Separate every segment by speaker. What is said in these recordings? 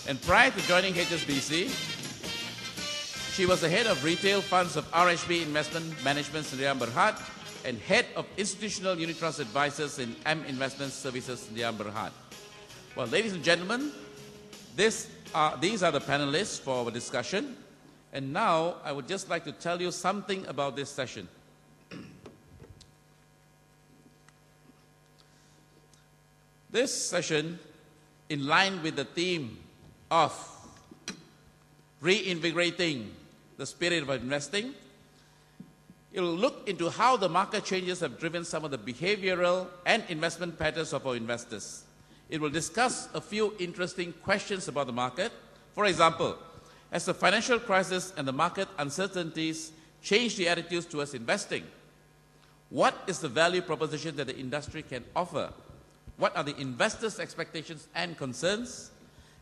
Speaker 1: And prior to joining HSBC, she was the head of retail funds of RHB Investment Management Sdn Bhd and head of institutional unit trust advisors in M Investment Services Sdn Bhd. Well, ladies and gentlemen, these are the panelists for our discussion. And now I would just like to tell you something about this session. This session, in line with the theme of reinvigorating the spirit of investing, it will look into how the market changes have driven some of the behavioral and investment patterns of our investors. It will discuss a few interesting questions about the market. For example, as the financial crisis and the market uncertainties change the attitudes towards investing, what is the value proposition that the industry can offer? What are the investors' expectations and concerns?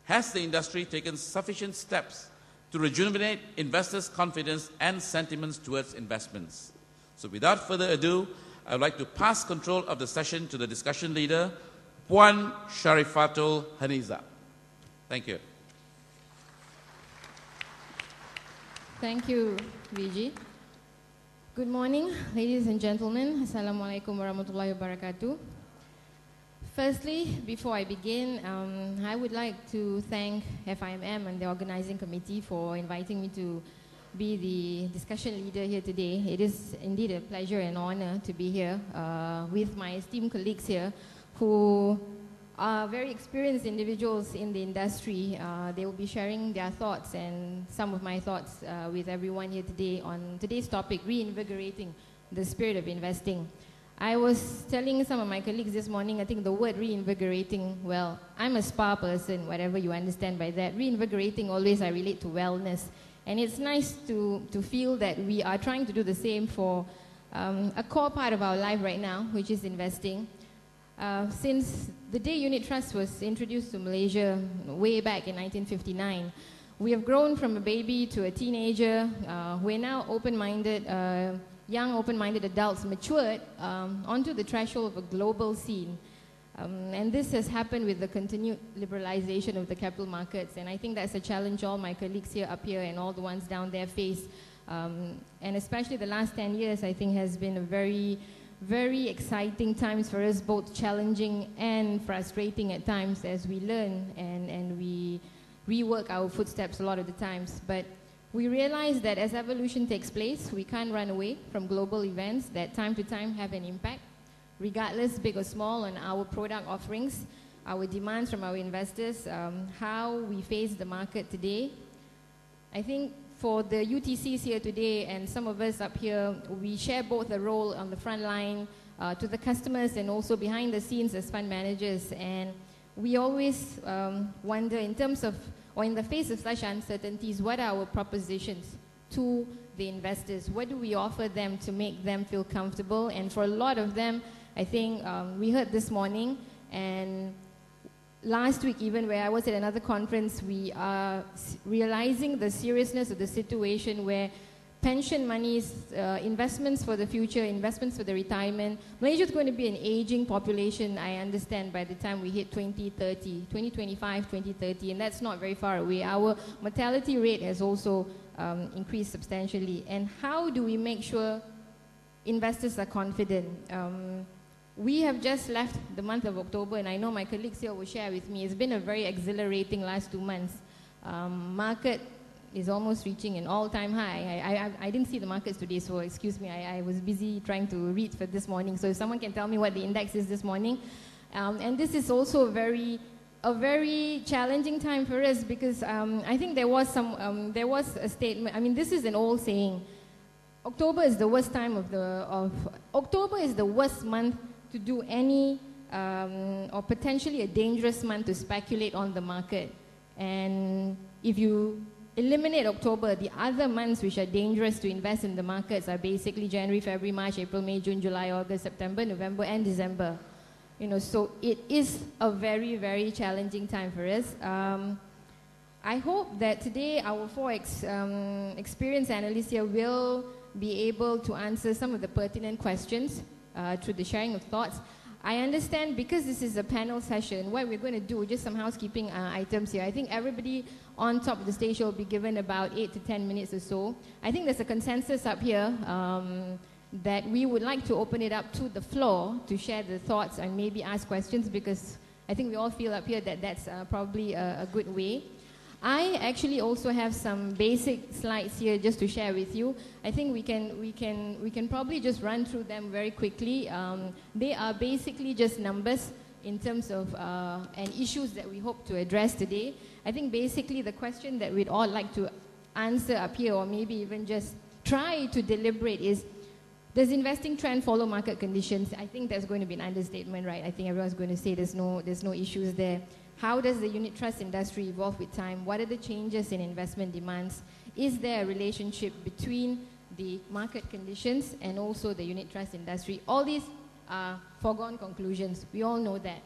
Speaker 1: Has the industry taken sufficient steps to rejuvenate investors' confidence and sentiments towards investments? So without further ado, I would like to pass control of the session to the discussion leader, Puan Sharifatul Haniza. Thank you.
Speaker 2: Thank you, Viji. Good morning, ladies and gentlemen. Assalamualaikum warahmatullahi wabarakatuh. Firstly, before I begin, I would like to thank FIMM and the organizing committee for inviting me to be the discussion leader here today. It is indeed a pleasure and honor to be here with my esteemed colleagues here who are very experienced individuals in the industry. They will be sharing their thoughts and some of my thoughts with everyone here today on today's topic, reinvigorating the spirit of investing. I was telling some of my colleagues this morning, I think the word reinvigorating, well, I'm a spa person, whatever you understand by that. Reinvigorating, always I relate to wellness. And it's nice to feel that we are trying to do the same for a core part of our life right now, which is investing. Since the day Unit Trust was introduced to Malaysia way back in 1959, we have grown from a baby to a teenager. We're now open-minded, young open-minded adults matured onto the threshold of a global scene. And this has happened with the continued liberalization of the capital markets. And I think that's a challenge all my colleagues here up here and all the ones down there face. And especially the last 10 years, I think, has been a very, very exciting times for us, both challenging and frustrating at times as we learn and we rework our footsteps a lot of the times. But we realize that as evolution takes place, we can't run away from global events that time to time have an impact, regardless big or small, on our product offerings, our demands from our investors, how we face the market today. I think for the UTCs here today and some of us up here, we share both a role on the front line to the customers and also behind the scenes as fund managers. And we always wonder in terms of, or in the face of such uncertainties, what are our propositions to the investors? What do we offer them to make them feel comfortable? And for a lot of them, I think we heard this morning and last week even where I was at another conference, we are realizing the seriousness of the situation where pension monies, investments for the future, investments for the retirement. Malaysia is going to be an aging population, I understand, by the time we hit 2030, 2025, 2030, and that's not very far away. Our mortality rate has also increased substantially. And how do we make sure investors are confident? We have just left the month of October, and I know my colleagues here will share with me, it's been a very exhilarating last 2 months. Market is almost reaching an all-time high. I didn't see the markets today, so excuse me, I was busy trying to read for this morning. So if someone can tell me what the index is this morning. And this is also a very challenging time for us because I think there was a statement, I mean, this is an old saying. October is the worst time October is the worst month to do any, or potentially a dangerous month to speculate on the market. And if you eliminate October, the other months which are dangerous to invest in the markets are basically January, February, March, April, May, June, July, August, September, November, and December. You know, so it is a very, very challenging time for us. I hope that today our four experienced analysts here will be able to answer some of the pertinent questions through the sharing of thoughts. I understand because this is a panel session, what we're going to do, just some housekeeping items here. I think everybody on top of the stage will be given about 8 to 10 minutes or so. I think there's a consensus up here that we would like to open it up to the floor to share the thoughts and maybe ask questions, because I think we all feel up here that that's probably a good way. I actually also have some basic slides here just to share with you. I think we can probably just run through them very quickly. They are basically just numbers in terms of and issues that we hope to address today. I think basically the question that we'd all like to answer up here, or maybe even just try to deliberate, is, does investing trend follow market conditions? I think that's going to be an understatement, right? I think everyone's going to say there's no issues there. How does the unit trust industry evolve with time? What are the changes in investment demands? Is there a relationship between the market conditions and also the unit trust industry? All these are foregone conclusions. We all know that.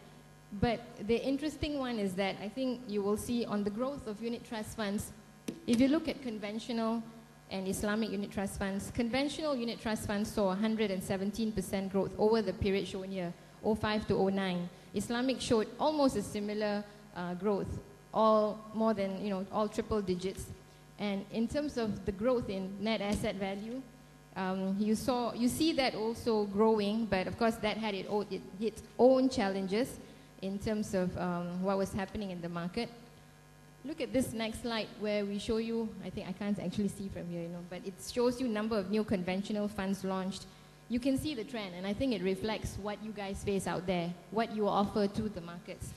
Speaker 2: But the interesting one is that I think you will see on the growth of unit trust funds, if you look at conventional and Islamic unit trust funds, conventional unit trust funds saw 117% growth over the period shown here, 05 to 09. Islamic showed almost a similar growth, all more than, all triple digits. And in terms of the growth in net asset value, you see that also growing, but of course that had its own challenges in terms of what was happening in the market. Look at this next slide where we show you, I think I can't actually see from here, but it shows you number of new conventional funds launched. You can see the trend, and I think it reflects what you guys face out there, what you offer to the markets.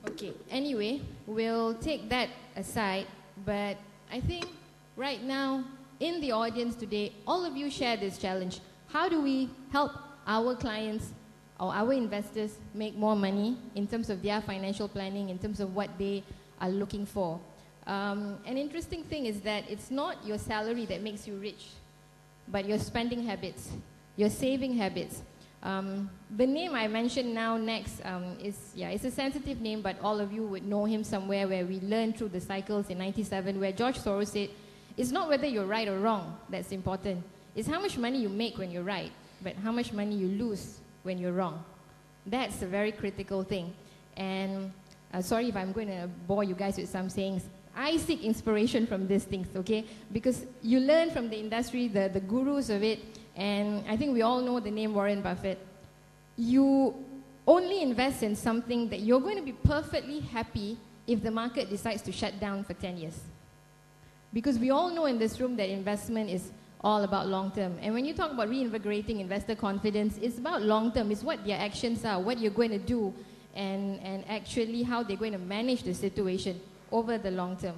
Speaker 2: Okay, anyway, we'll take that aside, but I think right now in the audience today, all of you share this challenge. How do we help our clients or our investors make more money in terms of their financial planning, in terms of what they are looking for? An interesting thing is that it's not your salary that makes you rich, but your spending habits, your saving habits. The name I mentioned now next it's a sensitive name, but all of you would know him somewhere, where we learned through the cycles in 97, where George Soros said, it's not whether you're right or wrong that's important. It's how much money you make when you're right, but how much money you lose when you're wrong. That's a very critical thing. And sorry if I'm going to bore you guys with some sayings. I seek inspiration from these things, okay? Because you learn from the industry, the gurus of it, and I think we all know the name Warren Buffett. You only invest in something that you're going to be perfectly happy if the market decides to shut down for 10 years. Because we all know in this room that investment is all about long term. And when you talk about reinvigorating investor confidence, it's about long term. It's what their actions are, what you're going to do, and actually how they're going to manage the situation over the long term.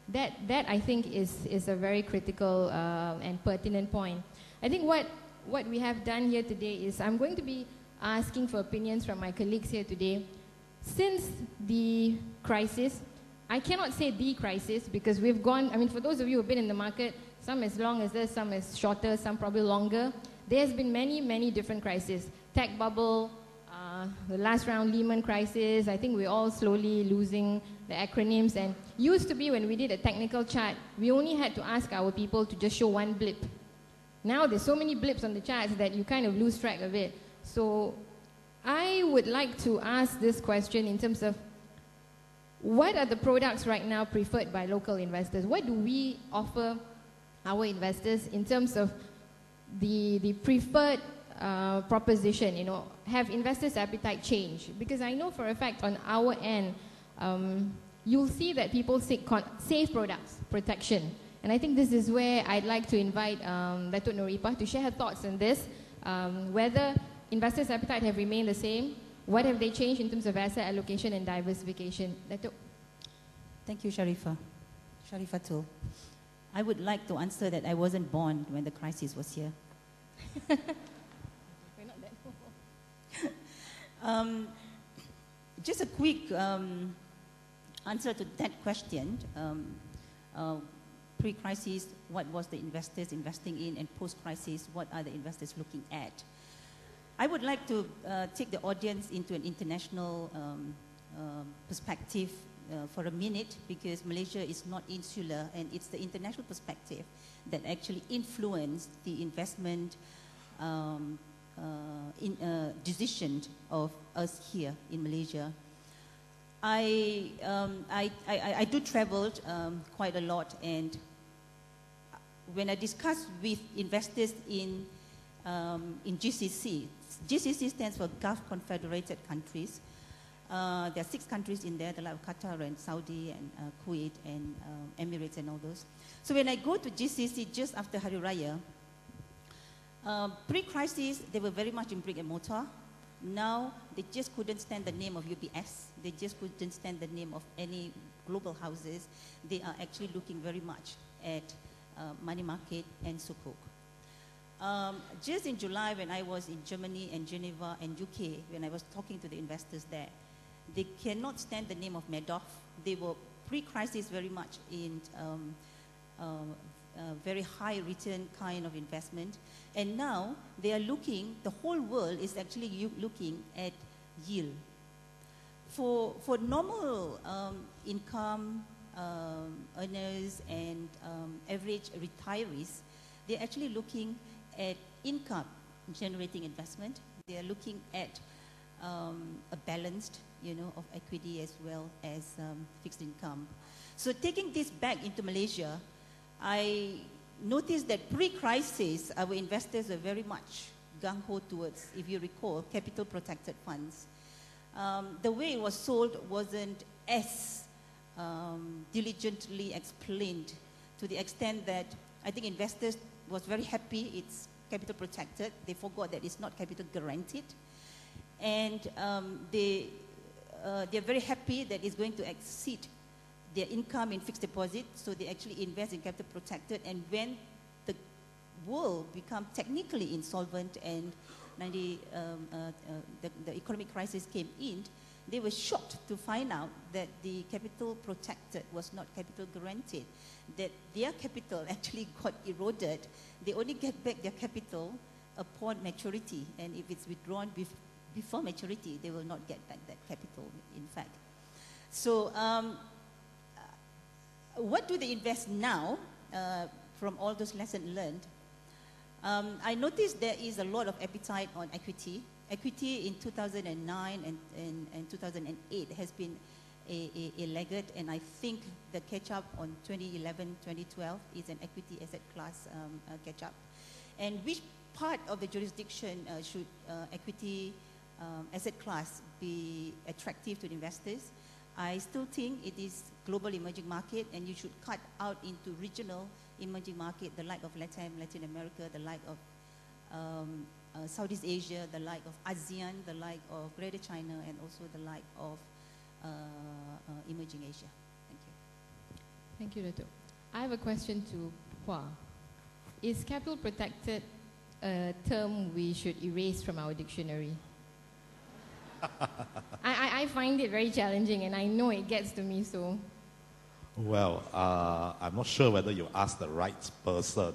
Speaker 2: That I think is a very critical and pertinent point. I think what we have done here today is I'm going to be asking for opinions from my colleagues here today. Since the crisis, I cannot say the crisis because we've gone, for those of you who have been in the market, some as long as this, some as shorter, some probably longer, there's been many, many different crises. Tech bubble, the last round Lehman crisis, I think we're all slowly losing the acronyms. And used to be when we did a technical chart, we only had to ask our people to just show one blip. Now there's so many blips on the charts that you kind of lose track of it. So I would like to ask this question in terms of what are the products right now preferred by local investors? What do we offer our investors in terms of the preferred proposition? Have investors' appetite change? Because I know for a fact on our end, you'll see that people seek safe products, protection. And I think this is where I'd like to invite Datuk Noripah to share her thoughts on this, whether investors' appetite have remained the same, what have they changed in terms of asset allocation and diversification? Datuk.
Speaker 3: Thank you, Sharifatul. I would like to answer that I wasn't born when the crisis was here.
Speaker 2: We're not that old.
Speaker 3: Just a quick answer to that question. Pre-crisis, what was the investors investing in, and post-crisis, what are the investors looking at? I would like to take the audience into an international perspective for a minute, because Malaysia is not insular, and it's the international perspective that actually influenced the investment decision of us here in Malaysia. I do travel quite a lot, and when I discuss with investors in GCC, GCC stands for Gulf Confederated Countries. There are 6 countries in there, the like of Qatar and Saudi and Kuwait and Emirates and all those. So when I go to GCC just after Hari Raya, pre-crisis, they were very much in brick and mortar. Now, they just couldn't stand the name of UBS. They just couldn't stand the name of any global houses. They are actually looking very much at money market and sukuk. Just in July, when I was in Germany and Geneva and UK, when I was talking to the investors there, they cannot stand the name of Madoff. They were pre-crisis very much in very high return kind of investment. And now they are looking, the whole world is actually looking at yield. For normal income earners and average retirees, they're actually looking at income generating investment. They are looking at a balanced, of equity as well as fixed income. So taking this back into Malaysia, I noticed that pre-crisis, our investors were very much gung-ho towards, if you recall, capital protected funds. The way it was sold wasn't as diligently explained, to the extent that I think investors was very happy it's capital protected. They forgot that it's not capital guaranteed. And they're very happy that it's going to exceed their income in fixed deposit, so they actually invest in capital protected. And when the world become technically insolvent and the economic crisis came in, they were shocked to find out that the capital protected was not capital guaranteed, that their capital actually got eroded. They only get back their capital upon maturity, and if it's withdrawn before maturity, they will not get back that capital, in fact. So what do they invest now from all those lessons learned? I noticed there is a lot of appetite on equity. Equity in 2009 and 2008 has been a laggard, and I think the catch-up on 2011, 2012 is an equity asset class catch-up. And which part of the jurisdiction should equity asset class be attractive to the investors? I still think it is global emerging market, and you should cut out into regional emerging market, the like of Latin America, the like of Southeast Asia, the like of ASEAN, the like of Greater China, and also the like of emerging Asia. Thank you.
Speaker 2: Thank you, Dato'. I have a question to Hua. Is capital protected a term we should erase from our dictionary? I find it very challenging, and I know it gets to me, so.
Speaker 4: Well, I'm not sure whether you asked the right person,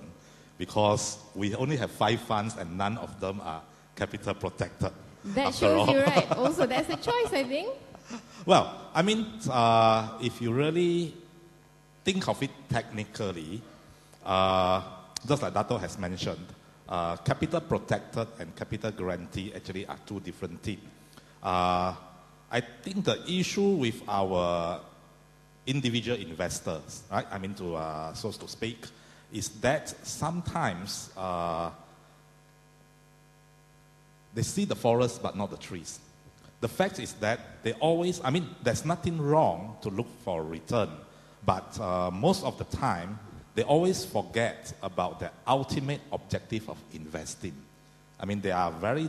Speaker 4: because we only have 5 funds and none of them are capital protected.
Speaker 2: That shows you right. Also, that's a choice, I think.
Speaker 4: Well, I mean, if you really think of it technically, just like Dato' has mentioned, capital protected and capital guarantee actually are 2 different things. I think the issue with our individual investors, right? I mean, so to speak, is that sometimes they see the forest but not the trees. The fact is that they always, I mean, there's nothing wrong to look for a return, but most of the time, they always forget about the ultimate objective of investing. I mean, they are very